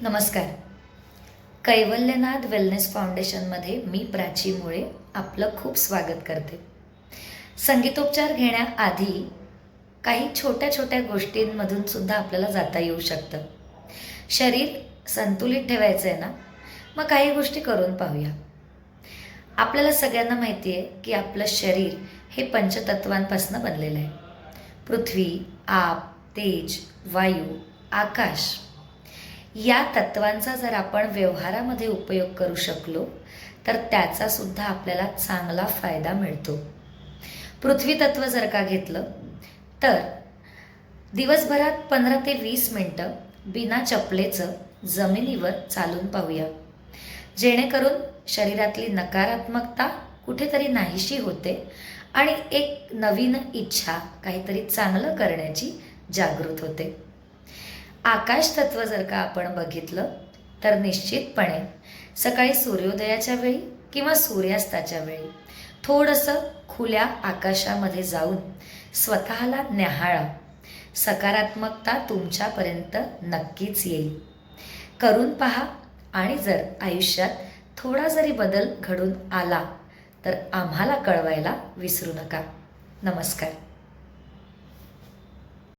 नमस्कार. कैवल्यनाथ वेलनेस फाउंडेशनमध्ये मी प्राची मुळे आपलं खूप स्वागत करते. संगीतोपचार घेण्याआधी काही छोट्या छोट्या गोष्टींमधून सुद्धा आपल्याला जाता येऊ शकतं. शरीर संतुलित ठेवायचं आहे ना, मग काही गोष्टी करून पाहूया. आपल्याला सगळ्यांना माहिती आहे की आपलं शरीर हे पंचतत्वांपासून बनलेलं आहे. पृथ्वी, आप, तेज, वायू, आकाश या तत्वांचा जर आपण व्यवहारामध्ये उपयोग करू शकलो तर त्याचा सुद्धा आपल्याला चांगला फायदा मिळतो. पृथ्वी तत्व जर का घेतलं तर दिवसभरात 15 ते 20 मिनटं बिना चपलेचं जमिनीवर चालून पाहूया, जेणेकरून शरीरातली नकारात्मकता कुठेतरी नाहीशी होते आणि एक नवीन इच्छा काहीतरी चांगलं करण्याची जागृत होते. आकाश तत्व जर का आपण बघितलं तर निश्चितपणे सकाळी सूर्योदयाच्या वेळी किंवा सूर्यास्ताच्या वेळी थोडंसं खुल्या आकाशामध्ये जाऊन स्वतःला न्याहाळा. सकारात्मकता तुमच्यापर्यंत नक्कीच येईल. करून पहा आणि जर आयुष्यात थोडा जरी बदल घडून आला तर आम्हाला कळवायला विसरू नका. नमस्कार.